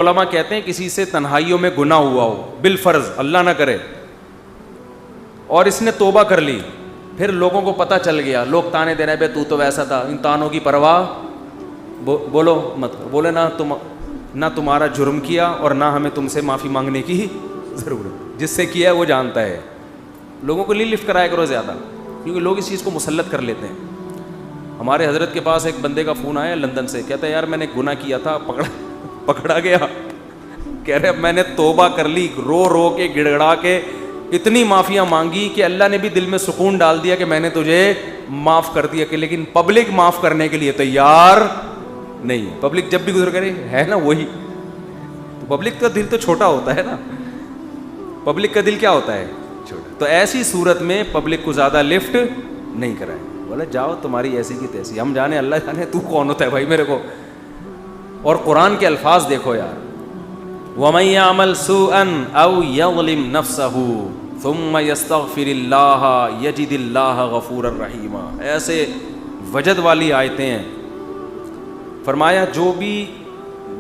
علماء کہتے ہیں کسی سے تنہائیوں میں گناہ ہوا ہو بالفرض، اللہ نہ کرے، اور اس نے توبہ کر لی، پھر لوگوں کو پتہ چل گیا، لوگ تانے دے رہے بے تو ویسا تھا، ان تانوں کی پرواہ بولو مت، بولے نہ تمہارا جرم کیا اور نہ ہمیں تم سے معافی مانگنے کی ضرورت، جس سے کیا ہے وہ جانتا ہے. لوگوں کو لفٹ کرایا کرو زیادہ، کیونکہ لوگ اس چیز کو مسلط کر لیتے ہیں. ہمارے حضرت کے پاس ایک بندے کا فون آیا لندن سے، کہتا ہے یار میں نے گناہ کیا تھا، پکڑا گیا، کہہ رہے اب میں نے توبہ کر لی، رو رو کے گڑ گڑا کے اتنی معافیاں مانگی کہ اللہ نے بھی دل میں سکون ڈال دیا کہ میں نے تجھے معاف کر دیا، کہ لیکن پبلک معاف کرنے کے لیے تیار نہیں. پبلک جب بھی گزر کرے ہے نا وہی، تو پبلک کا دل تو چھوٹا ہوتا ہے نا، پبلک کا دل کیا ہوتا ہے چھوٹا. تو ایسی صورت میں پبلک کو زیادہ لفٹ نہیں کرائے، بولا جاؤ تمہاری ایسی کی تیسی، ہم جانے اللہ جانے تو کون ہوتا ہے بھائی میرے کو. اور قرآن کے الفاظ دیکھو یار، وَمَن يَعْمَلْ سُوءًا أَوْ يَظْلِمْ نَفْسَهُ ثُمَّ يَسْتَغْفِرِ اللَّهَ يَجِدِ اللَّهَ غَفُورًا رَحِيمًا. ایسے وجد والی آیتیں ہیں. فرمایا جو بھی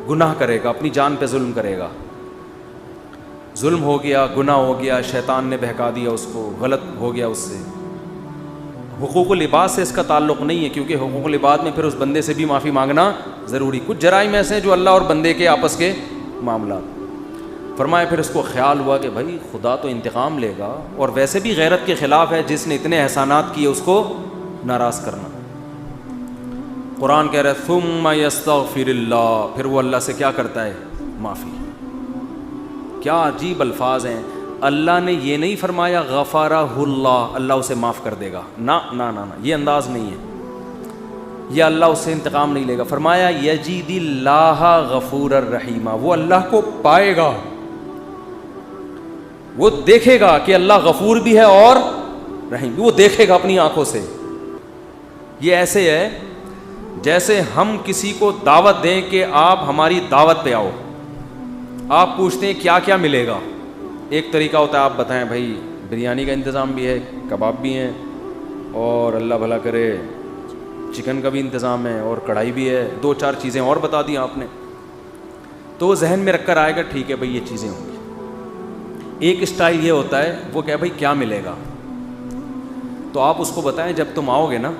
گناہ کرے گا، اپنی جان پہ ظلم کرے گا، ظلم ہو گیا، گناہ ہو گیا، شیطان نے بہکا دیا اس کو، غلط ہو گیا اس سے. حقوق العباد سے اس کا تعلق نہیں ہے، کیونکہ حقوق العباد میں پھر اس بندے سے بھی معافی مانگنا ضروری. کچھ جرائم ایسے ہیں جو اللہ اور بندے کے آپس کے معاملات. فرمایا پھر اس کو خیال ہوا کہ بھائی خدا تو انتقام لے گا، اور ویسے بھی غیرت کے خلاف ہے جس نے اتنے احسانات کیے اس کو ناراض کرنا. قرآن کہہ رہا ہے ثم یستغفر اللہ، پھر وہ اللہ سے کیا کرتا ہے؟ معافی. کیا عجیب الفاظ ہیں. اللہ نے یہ نہیں فرمایا غفرہ اللہ، اللہ اسے معاف کر دے گا، نہ نہ نہ نہ، یہ انداز نہیں ہے، یہ اللہ اس سے انتقام نہیں لے گا. فرمایا یجید اللہ غفور الرحیم، وہ اللہ کو پائے گا، وہ دیکھے گا کہ اللہ غفور بھی ہے اور رحیم بھی، وہ دیکھے گا اپنی آنکھوں سے. یہ ایسے ہے جیسے ہم کسی کو دعوت دیں کہ آپ ہماری دعوت پہ آؤ، آپ پوچھتے ہیں کیا کیا ملے گا. ایک طریقہ ہوتا ہے آپ بتائیں بھائی بریانی کا انتظام بھی ہے، کباب بھی ہیں، اور اللہ بھلا کرے چکن کا بھی انتظام ہے، اور کڑھائی بھی ہے، 2-4 چیزیں اور بتا دی آپ نے، تو وہ ذہن میں رکھ کر آئے گا ٹھیک ہے بھائی یہ چیزیں ہوں گی. ایک اسٹائل یہ ہوتا ہے وہ کہ بھائی کیا ملے گا، تو آپ اس کو بتائیں جب تم آؤ گے نا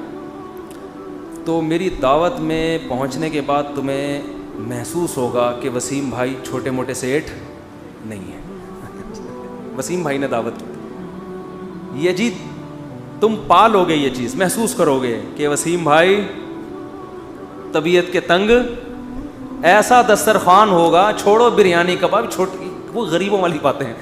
تو میری دعوت میں پہنچنے کے بعد تمہیں محسوس ہوگا کہ وسیم بھائی چھوٹے موٹے سیٹ نہیں ہیں. وسیم بھائی نے دعوت کی، یہ جی تم پا لو گے، یہ چیز محسوس کرو گے کہ وسیم بھائی طبیعت کے تنگ، ایسا دسترخوان ہوگا، چھوڑو بریانی کباب، چھوٹی وہ غریبوں والی باتیں ہیں.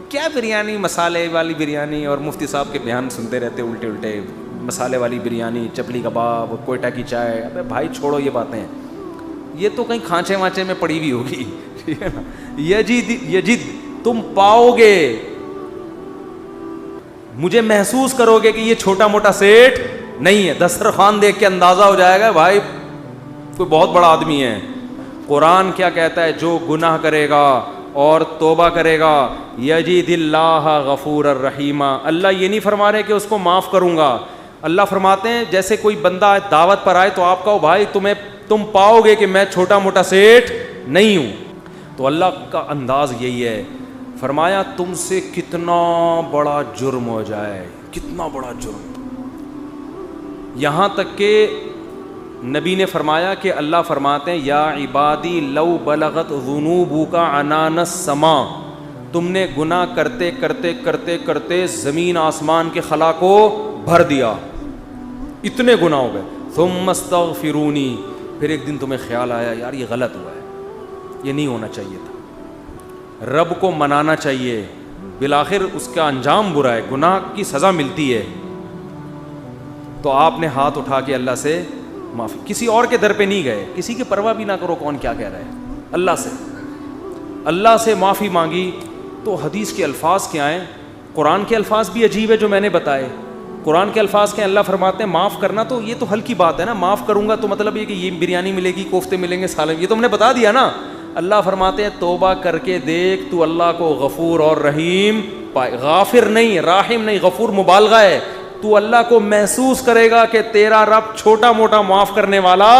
کیا بریانی، مسالے والی بریانی، اور مفتی صاحب کے بیان سنتے رہتے الٹے الٹے، مسالے والی بریانی، چپلی کباب، کوئٹہ کی چائے. ابے بھائی چھوڑو یہ باتیں، یہ تو کہیں کھانچے وانچے میں پڑی ہوئی ہوگی، ٹھیک ہے نا. یجید تم پاؤ گے، مجھے محسوس کرو گے کہ یہ چھوٹا موٹا سیٹ نہیں ہے. دسترخوان دیکھ کے اندازہ ہو جائے گا بھائی کوئی بہت بڑا آدمی ہے. قرآن کیا کہتا ہے؟ جو گناہ کرے گا اور توبہ کرے گا یجید اللہ غفور الرحیم. اللہ یہ نہیں فرما رہے کہ اس کو معاف کروں گا، اللہ فرماتے ہیں جیسے کوئی بندہ دعوت پر آئے تو آپ کہو بھائی تم پاؤ گے کہ میں چھوٹا موٹا سیٹ نہیں ہوں. تو اللہ کا انداز یہی ہے. فرمایا تم سے کتنا بڑا جرم ہو جائے، کتنا بڑا جرم، یہاں تک کہ نبی نے فرمایا کہ اللہ فرماتے ہیں یا عبادی لو بلغت ذنوبک عنان السماء، تم نے گناہ کرتے کرتے کرتے کرتے زمین آسمان کے خلا کو بھر دیا، اتنے گناہ ہو گئے. ثم استغفرونی، پھر ایک دن تمہیں خیال آیا یار یہ غلط ہوا ہے، یہ نہیں ہونا چاہیے تھا، رب کو منانا چاہیے، بالآخر اس کا انجام برا ہے، گناہ کی سزا ملتی ہے. تو آپ نے ہاتھ اٹھا کے اللہ سے معافی، کسی اور کے در پہ نہیں گئے، کسی کی پرواہ بھی نہ کرو کون کیا کہہ رہا ہے، اللہ سے معافی مانگی. تو حدیث کے الفاظ کیا ہیں؟ قرآن کے الفاظ بھی عجیب ہے جو میں نے بتائے. قرآن کے الفاظ کے اللہ فرماتے ہیں معاف کرنا، تو یہ تو ہلکی بات ہے نا، معاف کروں گا تو مطلب یہ کہ یہ بریانی ملے گی، کوفتے ملیں گے، سالن، یہ تو ہم نے بتا دیا نا. اللہ فرماتے ہیں توبہ کر کے دیکھ تو اللہ کو غفور اور رحیم پائے. غافر نہیں، راحم نہیں، غفور مبالغہ ہے. تو اللہ کو محسوس کرے گا کہ تیرا رب چھوٹا موٹا معاف کرنے والا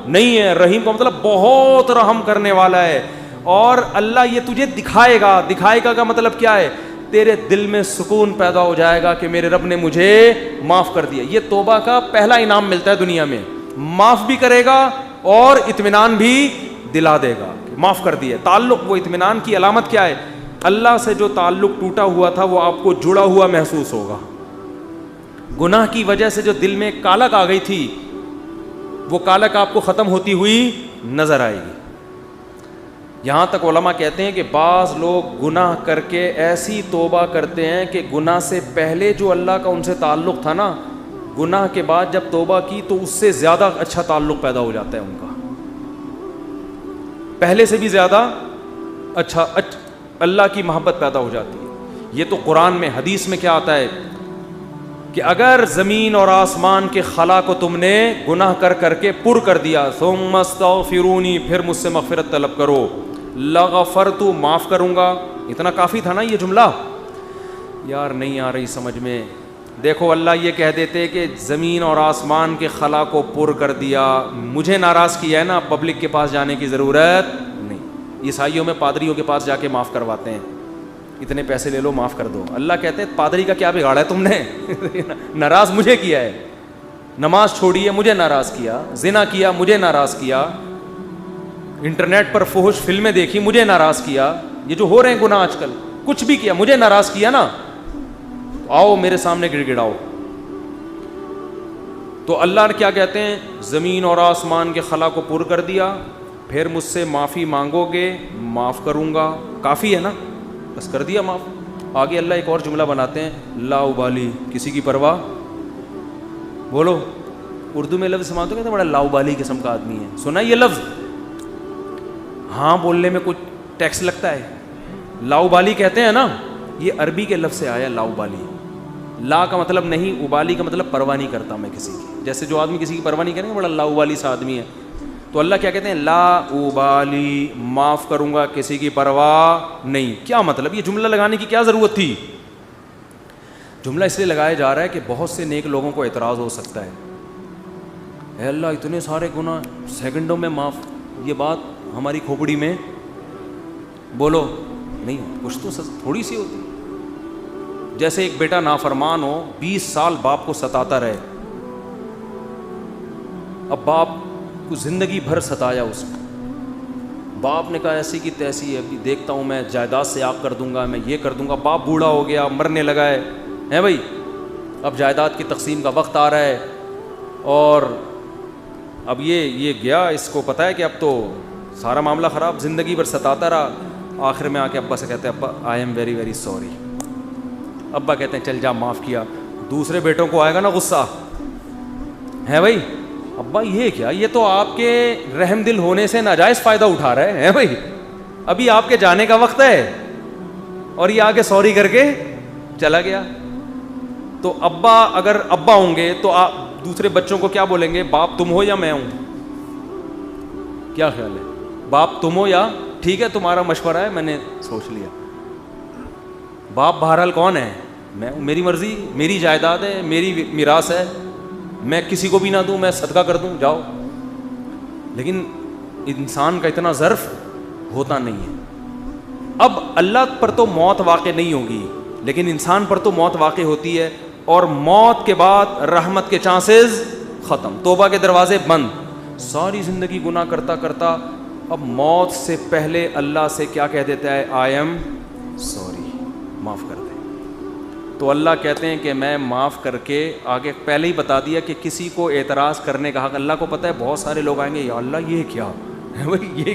نہیں ہے. رحیم کا مطلب بہت رحم کرنے والا ہے. اور اللہ یہ تجھے دکھائے گا. دکھائے گا کا مطلب کیا ہے؟ تیرے دل میں سکون پیدا ہو جائے گا کہ میرے رب نے مجھے معاف کر دیا. یہ توبہ کا پہلا انعام ملتا ہے دنیا میں. معاف بھی کرے گا اور اطمینان بھی دلا دے گا, معاف کر دیا. تعلق, وہ اطمینان کی علامت کیا ہے؟ اللہ سے جو تعلق ٹوٹا ہوا تھا وہ آپ کو جڑا ہوا محسوس ہوگا. گناہ کی وجہ سے جو دل میں کالک آ گئی تھی وہ کالک آپ کو ختم ہوتی ہوئی نظر آئے گی. یہاں تک علماء کہتے ہیں کہ بعض لوگ گناہ کر کے ایسی توبہ کرتے ہیں کہ گناہ سے پہلے جو اللہ کا ان سے تعلق تھا نا, گناہ کے بعد جب توبہ کی تو اس سے زیادہ اچھا تعلق پیدا ہو جاتا ہے ان کا, پہلے سے بھی زیادہ اچھا اللہ کی محبت پیدا ہو جاتی ہے. یہ تو قرآن میں, حدیث میں کیا آتا ہے کہ اگر زمین اور آسمان کے خلا کو تم نے گناہ کر کر کے پر کر دیا, ثم استغفرونی, پھر مجھ سے مغفرت طلب کرو, لغفرت, معاف کروں گا. اتنا کافی تھا نا یہ جملہ؟ یار نہیں آ رہی سمجھ میں. دیکھو اللہ یہ کہہ دیتے کہ زمین اور آسمان کے خلا کو پر کر دیا, مجھے ناراض کیا ہے نا, پبلک کے پاس جانے کی ضرورت نہیں. عیسائیوں میں پادریوں کے پاس جا کے معاف کرواتے ہیں, اتنے پیسے لے لو معاف کر دو. اللہ کہتے ہیں پادری کا کیا بگاڑا ہے تم نے؟ ناراض مجھے کیا ہے. نماز چھوڑی ہے, مجھے ناراض کیا. زنا کیا, مجھے ناراض کیا. انٹرنیٹ پر فحش فلمیں دیکھی, مجھے ناراض کیا. یہ جو ہو رہے ہیں گناہ آج کل, کچھ بھی کیا, مجھے ناراض کیا نا, آؤ میرے سامنے گڑ گڑاؤ. تو اللہ کیا کہتے ہیں, زمین اور آسمان کے خلا کو پر کر دیا, پھر مجھ سے معافی مانگو گے, معاف کروں گا. کافی ہے نا, بس کر دیا معاف. آگے اللہ ایک اور جملہ بناتے ہیں, لا ابالی, کسی کی پرواہ. بولو, اردو میں لفظ سماتے ہیں بڑا لا ابالی قسم کا آدمی ہے. سنا یہ لفظ؟ ہاں بولنے میں کچھ ٹیکس لگتا ہے. لا ابالی کہتے ہیں نا, یہ عربی کے لفظ سے آیا لا ابالی. لا کا مطلب نہیں, ابالی کا مطلب پرواہ نہیں کرتا میں کسی کی. جیسے جو آدمی کسی کی پرواہ نہیں کرے گا, بڑا لا ابالی سا آدمی ہے. تو اللہ کیا کہتے ہیں, لا ابالی, معاف کروں گا, کسی کی پرواہ نہیں. کیا مطلب؟ یہ جملہ لگانے کی کیا ضرورت تھی؟ جملہ اس لیے لگایا جا رہا ہے کہ بہت سے نیک لوگوں کو اعتراض ہو سکتا ہے, اے اللہ اتنے سارے گناہ سیکنڈوں میں معاف. یہ بات ہماری کھوپڑی میں بولو نہیں, کچھ تو تھوڑی سی ہوتی. جیسے ایک بیٹا نافرمان ہو, 20 سال باپ کو ستاتا رہے. اب باپ کو زندگی بھر ستایا اس کو, باپ نے کہا ایسی کی تیسی ہے, ابھی دیکھتا ہوں میں جائیداد سے آپ کر دوں گا, میں یہ کر دوں گا. باپ بوڑھا ہو گیا, مرنے لگا ہے بھائی, اب جائیداد کی تقسیم کا وقت آ رہا ہے, اور اب یہ گیا, اس کو پتہ ہے کہ اب تو سارا معاملہ خراب, زندگی بھر ستاتا رہا. آخر میں آ کے ابا سے کہتے ہیں, ابا I am very very sorry. ابا کہتے ہیں چل جا معاف کیا. دوسرے بیٹوں کو آئے گا نا غصہ, ہے بھائی, ابا یہ کیا, یہ تو آپ کے رحم دل ہونے سے ناجائز فائدہ اٹھا رہے ہیں بھائی, ابھی آپ کے جانے کا وقت ہے اور یہ آگے سوری کر کے چلا گیا. تو ابا اگر ابا ہوں گے تو آپ دوسرے بچوں کو کیا بولیں گے, باپ تم ہو یا میں ہوں؟ کیا خیال ہے, باپ تم ہو یا ٹھیک ہے تمہارا مشورہ ہے میں نے سوچ لیا. باپ بہرحال کون ہے, میں, میری مرضی, میری جائیداد ہے, میری میراث ہے, میں کسی کو بھی نہ دوں, میں صدقہ کر دوں, جاؤ. لیکن انسان کا اتنا ظرف ہوتا نہیں ہے. اب اللہ پر تو موت واقع نہیں ہوگی, لیکن انسان پر تو موت واقع ہوتی ہے, اور موت کے بعد رحمت کے چانسز ختم, توبہ کے دروازے بند. ساری زندگی گناہ کرتا کرتا اب موت سے پہلے اللہ سے کیا کہہ دیتا ہے, آئی ایم سوری, معاف کر دے. تو اللہ کہتے ہیں کہ میں معاف کر کے, آگے پہلے ہی بتا دیا کہ کسی کو اعتراض کرنے کا حق, اللہ کو پتہ ہے بہت سارے لوگ آئیں گے, یا اللہ یہ کیا ہے بھائی, یہ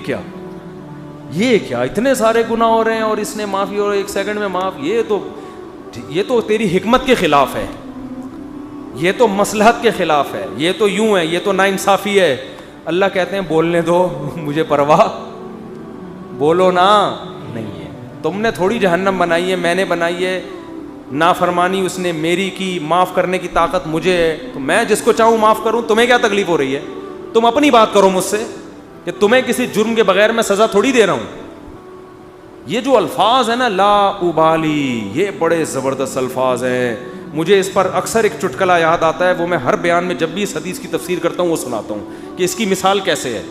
کیا اتنے سارے گناہ ہو رہے ہیں اور اس نے معافی اور 1 سیکنڈ میں معاف, یہ تو تیری حکمت کے خلاف ہے, یہ تو مصلحت کے خلاف ہے, یہ تو یوں ہے, یہ تو ناانصافی ہے. اللہ کہتے ہیں بولنے دو, مجھے پرواہ, بولو نا, نہیں ہے. تم نے تھوڑی جہنم بنائی ہے, میں نے بنائی ہے. نافرمانی اس نے میری کی, معاف کرنے کی طاقت مجھے ہے, تو میں جس کو چاہوں معاف کروں. تمہیں کیا تکلیف ہو رہی ہے؟ تم اپنی بات کرو مجھ سے کہ تمہیں کسی جرم کے بغیر میں سزا تھوڑی دے رہا ہوں. یہ جو الفاظ ہیں نا, لا ابالی, یہ بڑے زبردست الفاظ ہیں. مجھے اس پر اکثر ایک چٹکلا یاد آتا ہے, وہ میں ہر بیان میں جب بھی اس حدیث کی تفسیر کرتا ہوں وہ سناتا ہوں کہ اس کی مثال کیسے ہے.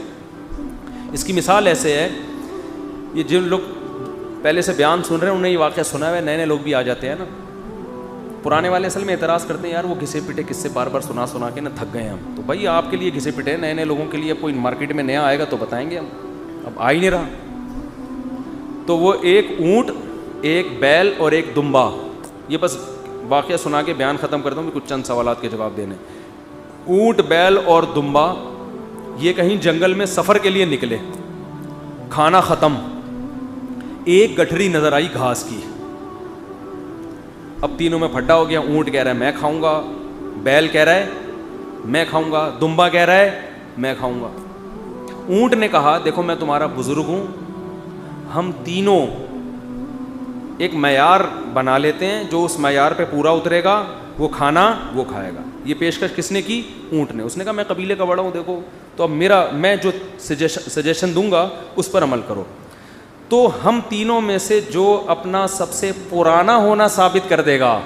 اس کی مثال ایسے ہے, یہ جن لوگ پہلے سے بیان سن رہے ہیں انہیں یہ واقعہ سنا ہوا ہے, نئے نئے لوگ بھی آ جاتے ہیں نا, پرانے والے اصل میں اعتراض کرتے ہیں یار وہ گھسے پٹے کس سے بار بار سنا کے نا تھک گئے ہم. تو بھائی آپ کے لیے گھسے پٹے, نئے نئے لوگوں کے لیے کوئی مارکیٹ میں نیا آئے گا تو بتائیں گے ہم, اب آ ہی نہیں رہا. تو وہ ایک اونٹ, ایک بیل اور ایک دمبا, یہ بس واقعہ سنا کے بیان ختم کرتا ہوں, کچھ چند سوالات کے جواب دینے. اونٹ, بیل اور دمبا یہ کہیں جنگل میں سفر کے لیے نکلے, کھانا ختم, ایک گٹھری نظر آئی گھاس کی. اب تینوں میں پھڈا ہو گیا, اونٹ کہہ رہا ہے میں کھاؤں گا, بیل کہہ رہا ہے میں کھاؤں گا, دمبا کہہ رہا ہے میں کھاؤں گا. اونٹ نے کہا دیکھو میں تمہارا بزرگ ہوں, ہم تینوں ایک معیار بنا لیتے ہیں, جو اس معیار پہ پورا اترے گا وہ کھانا وہ کھائے گا. یہ پیشکش کس نے کی؟ اونٹ نے. اس نے کہا میں قبیلے کا بڑا ہوں, دیکھو تو اب میں جو سجیشن دوں گا اس پر عمل کرو. تو ہم تینوں میں سے جو اپنا سب سے پرانا ہونا ثابت کر دے گا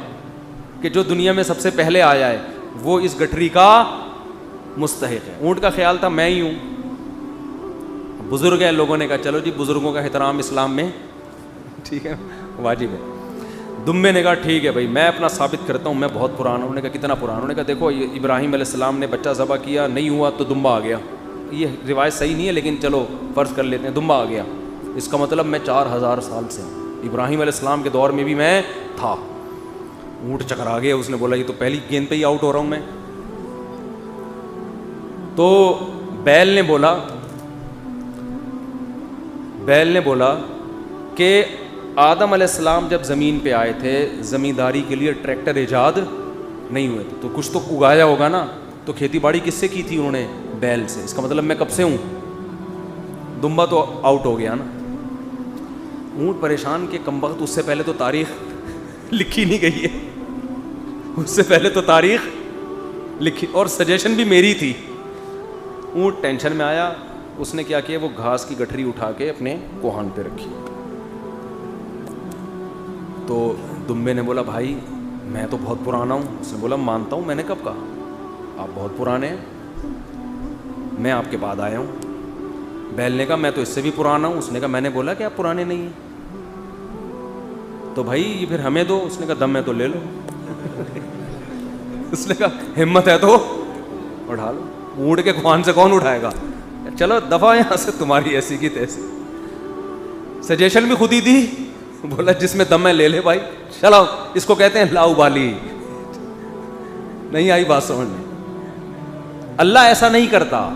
کہ جو دنیا میں سب سے پہلے آیا ہے وہ اس گٹھری کا مستحق ہے. اونٹ کا خیال تھا میں ہی ہوں, بزرگ ہے, لوگوں نے کہا چلو جی بزرگوں کا احترام اسلام میں ٹھیک ہے واجب ہے. دمبے نے کہا ٹھیک ہے بھائی میں اپنا ثابت کرتا ہوں میں بہت پرانا ہوں. انہوں نے کہا کتنا پرانا؟ انہوں نے کہا دیکھو ابراہیم علیہ السلام نے بچہ ذبح کیا, نہیں ہوا تو دمبا آ گیا. یہ روایت صحیح نہیں ہے لیکن چلو فرض کر لیتے ہیں دمبا آ گیا. اس کا مطلب میں 4000 سال سے ہوں, ابراہیم علیہ السلام کے دور میں بھی میں تھا. اونٹ چکرا گیا, اس نے بولا یہ تو پہلی گیند پہ ہی آؤٹ ہو رہا ہوں میں. تو بیل نے بولا کہ آدم علیہ السلام جب زمین پہ آئے تھے زمینداری کے لیے ٹریکٹر ایجاد نہیں ہوئے تھے, تو کچھ تو اگایا ہوگا نا, تو کھیتی باڑی کس سے کی تھی انہوں نے؟ بیل سے. اس کا مطلب میں کب سے ہوں؟ دمبا تو آؤٹ ہو گیا نا. اونٹ پریشان کہ کمبخت اس سے پہلے تو تاریخ لکھی نہیں گئی ہے, اس سے پہلے تو تاریخ لکھی اور سجیشن بھی میری تھی. اونٹ ٹینشن میں آیا, اس نے کیا کیا وہ گھاس کی گٹھری اٹھا کے اپنے کوہان پہ رکھی. تو دمبے نے بولا بھائی میں تو بہت پرانا ہوں. اس نے بولا مانتا ہوں, میں نے کب کہا آپ بہت پرانے ہیں, میں آپ کے بعد آیا ہوں. بیل نے کہا میں تو اس سے بھی پرانا ہوں. اس نے کہا میں نے بولا کہ آپ پرانے نہیں ہیں, تو بھائی یہ پھر ہمیں دو. اس نے کہا دم میں تو لے لو. اس نے کہا ہمت ہے تو اٹھا لو. اونٹ کے خوان سے کون اٹھائے گا؟ چلو دفعہ یہاں سے, تمہاری ایسی کی تیسی. سجیشن بھی خود ہی دی, بولا جس میں دم ہے لے لے بھائی. چلو اس کو کہتے ہیں لاؤبالی. نہیں آئی بات سمجھ میں؟ اللہ ایسا نہیں کرتا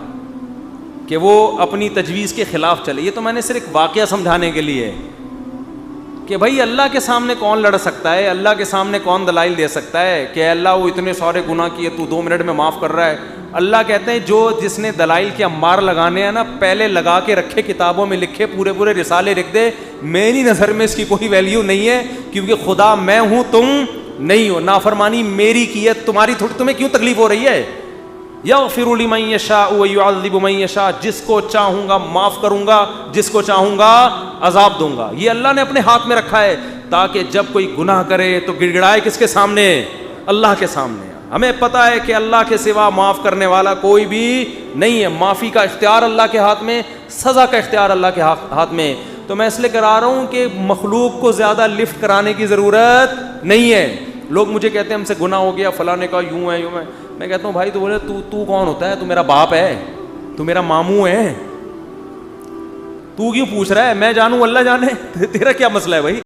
کہ وہ اپنی تجویز کے خلاف چلے. یہ تو میں نے صرف واقعہ سمجھانے کے لیے کہ بھائی اللہ کے سامنے کون لڑ سکتا ہے, اللہ کے سامنے کون دلائل دے سکتا ہے کہ اللہ وہ اتنے سارے گناہ کیے تو 2 منٹ میں معاف کر رہا ہے. اللہ کہتے ہیں جس نے دلائل کے امار لگانے ہیں نا پہلے لگا کے رکھے, کتابوں میں لکھے, پورے رسالے لکھ دے. میری نظر میں اس کی کوئی ویلیو نہیں ہے کیونکہ خدا میں ہوں تم نہیں ہو. نافرمانی میری کی ہے, تمہیں کیوں تکلیف ہو رہی ہے؟ یغفر لمن یشاء ویعذب من یشاء, جس کو چاہوں گا معاف کروں گا, جس کو چاہوں گا عذاب دوں گا. یہ اللہ نے اپنے ہاتھ میں رکھا ہے تاکہ جب کوئی گناہ کرے تو گڑ گڑائے کس کے سامنے؟ اللہ کے سامنے. ہمیں پتہ ہے کہ اللہ کے سوا معاف کرنے والا کوئی بھی نہیں ہے. معافی کا اختیار اللہ کے ہاتھ میں, سزا کا اختیار اللہ کے ہاتھ میں. تو میں اس لیے کرا رہا ہوں کہ مخلوق کو زیادہ لفٹ کرانے کی ضرورت نہیں ہے. لوگ مجھے کہتے ہیں ہم سے گناہ ہو گیا, فلاں نے کہا یوں ہے یوں ہے. میں کہتا ہوں بھائی تو بولے تو کون ہوتا ہے؟ تو میرا باپ ہے, تو میرا ماموں ہے, تو کیوں پوچھ رہا ہے؟ میں جانوں اللہ جانے, تیرا کیا مسئلہ ہے بھائی؟